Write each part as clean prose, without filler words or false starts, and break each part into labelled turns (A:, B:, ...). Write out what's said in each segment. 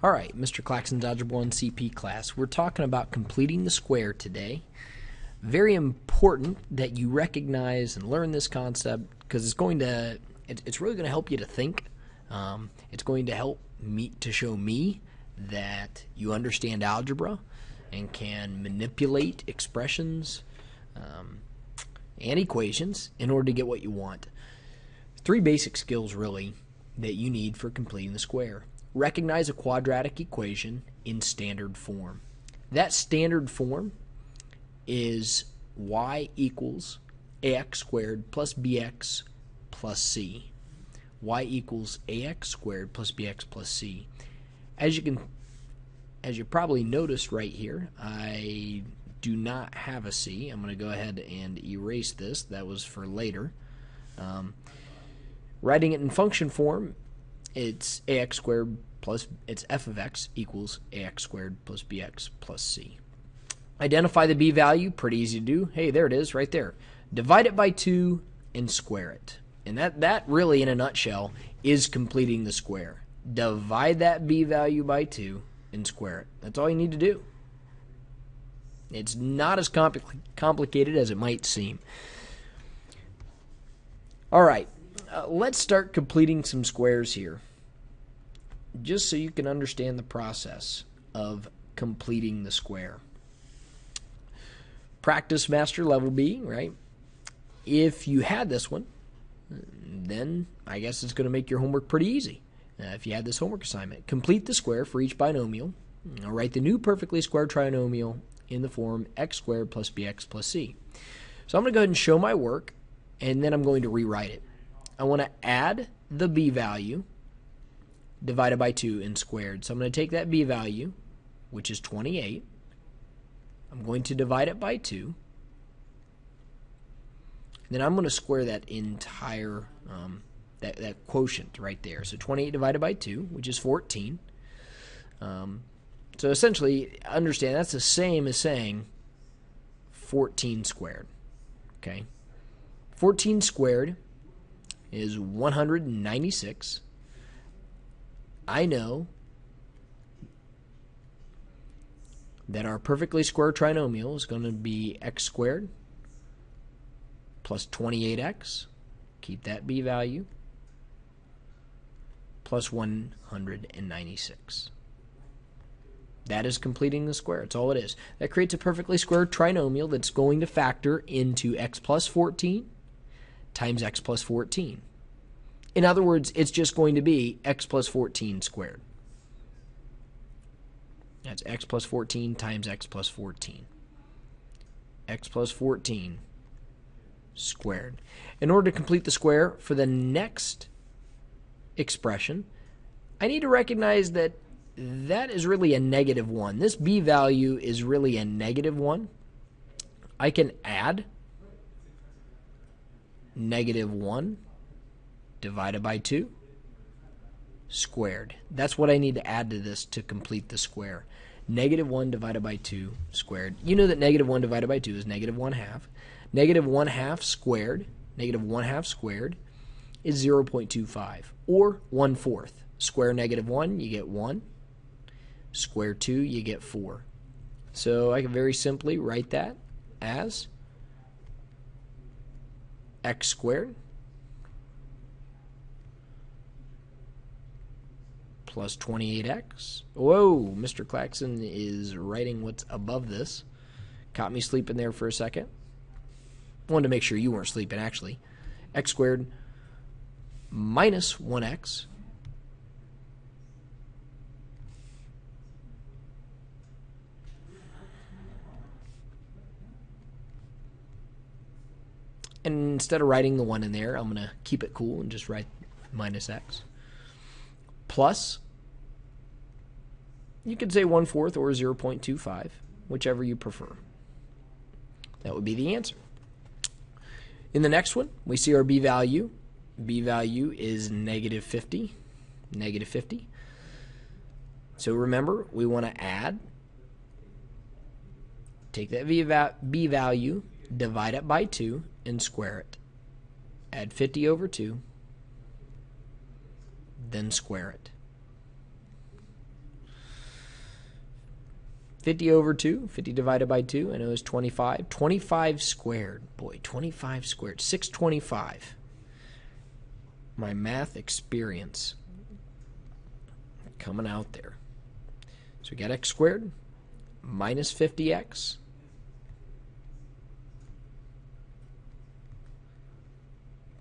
A: Alright, Mr. Claxton's Algebra 1CP class. We're talking about completing the square today. Very important that you recognize and learn this concept because it's really going to help you to think. It's going to help me to show me that you understand algebra and can manipulate expressions and equations in order to get what you want. Three basic skills really that you need for completing the square. Recognize a quadratic equation in standard form. That standard form is y equals ax squared plus bx plus c. Y equals ax squared plus bx plus c. As you probably noticed right here, I do not have a c. I'm going to go ahead and erase this. That was for later. Writing it in function form, it's ax squared plus it's f of x equals ax squared plus bx plus c. Identify the b value, pretty easy to do. Hey, there it is right there. Divide it by 2 and square it. And that really, in a nutshell, is completing the square. Divide that b value by 2 and square it. That's all you need to do. It's not as complicated as it might seem. All right, let's start completing some squares here, just so you can understand the process of completing the square. Practice master level B, right? If you had this one, then I guess it's going to make your homework pretty easy. If you had this homework assignment, complete the square for each binomial. I'll write the new perfectly squared trinomial in the form x squared plus bx plus c. So I'm going to go ahead and show my work, and then I'm going to rewrite it. I want to add the b value divided by 2 and squared. So I'm going to take that b value, which is 28. I'm going to divide it by 2. And then I'm going to square that entire, that quotient right there. So 28 divided by 2, which is 14. So essentially, understand that's the same as saying 14 squared. Okay? 14 squared is 196. I know that our perfectly square trinomial is going to be x squared plus 28x, keep that b value, plus 196. That is completing the square. That's all it is. That creates a perfectly square trinomial that's going to factor into x plus 14 times x plus 14. In other words, it's just going to be x plus 14 squared. That's x plus 14 times x plus 14. X plus 14 squared. In order to complete the square for the next expression, I need to recognize that that is really a negative 1. This b value is really a negative 1. I can add negative 1 divided by 2 squared. That's what I need to add to this to complete the square. Negative 1 divided by 2 squared. You know that negative 1 divided by 2 is negative 1/2. Negative 1/2 squared, negative 1/2 squared is 0.25, or 1/4. Square negative 1, you get 1. Square 2, you get 4. So I can very simply write that as x squared plus 28x. Whoa, Mr. Claxton is writing what's above this. Caught me sleeping there for a second. Wanted to make sure you weren't sleeping, actually. X squared minus 1x and instead of writing the 1 in there, I'm going to keep it cool and just write minus x. Plus, you could say 1/4 or 0.25, whichever you prefer. That would be the answer. In the next one, we see our b value. B value is negative 50. Negative 50. So remember, we want to add. Take that b value, divide it by 2, and square it. Add 50 over 2, then square it. 50 over 2, 50 divided by 2, I know is 25. 25 squared. Boy, 25 squared. 625. My math experience coming out there. So we got x squared minus 50x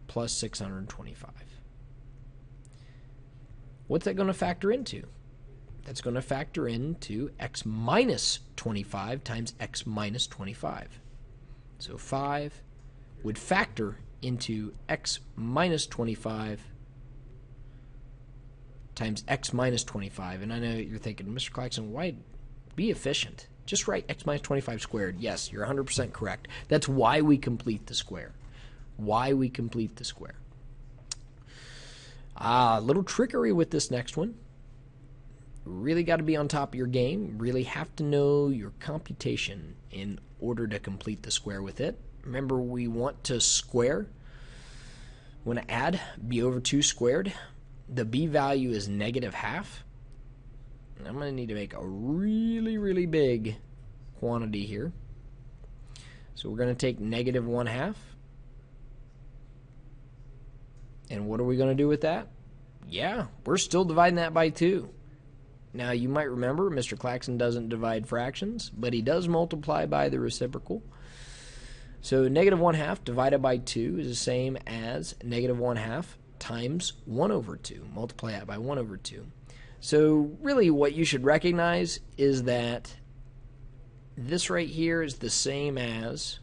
A: plus 625. What's that going to factor into? That's going to factor into x minus 25 times x minus 25. So 5 would factor into x minus 25 times x minus 25. And I know you're thinking, Mr. Claxton, why be efficient? Just write x minus 25 squared. Yes, you're 100% correct. That's why we complete the square. Why we complete the square. A little trickery with this next one. Really got to be on top of your game. Really have to know your computation in order to complete the square with it. Remember, we want to square. We want to add b over 2 squared. The b value is -1/2. I'm going to need to make a really, really big quantity here. So we're going to take -1/2. And what are we going to do with that? Yeah, we're still dividing that by 2. Now, you might remember Mr. Claxton doesn't divide fractions, but he does multiply by the reciprocal. So -1/2 divided by 2 is the same as -1/2 times 1 over 2. Multiply that by 1 over 2. So really what you should recognize is that this right here is the same as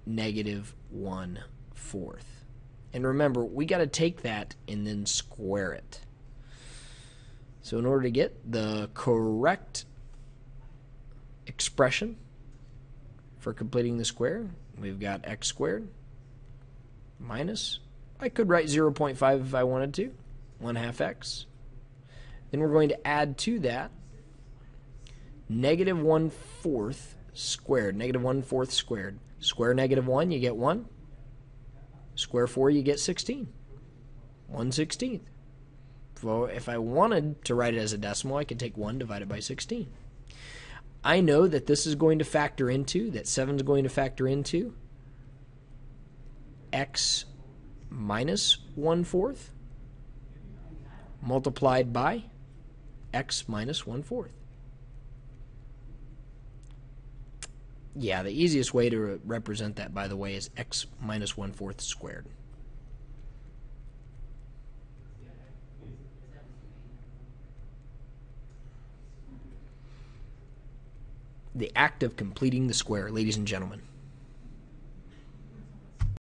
A: -1/4. And remember, we got to take that and then square it. So in order to get the correct expression for completing the square, we've got x squared minus, I could write 0.5 if I wanted to, 1/2x. Then we're going to add to that -1/4 squared, -1/4 squared. Square -1, you get 1. Square 4, you get 16. 1/16. Well, if I wanted to write it as a decimal, I could take 1 divided by 16. I know that this is going to factor into, that 7 is going to factor into x minus 1/4 multiplied by x minus 1/4. Yeah, the easiest way to represent that, by the way, is x minus 1/4 squared. The act of completing the square, ladies and gentlemen.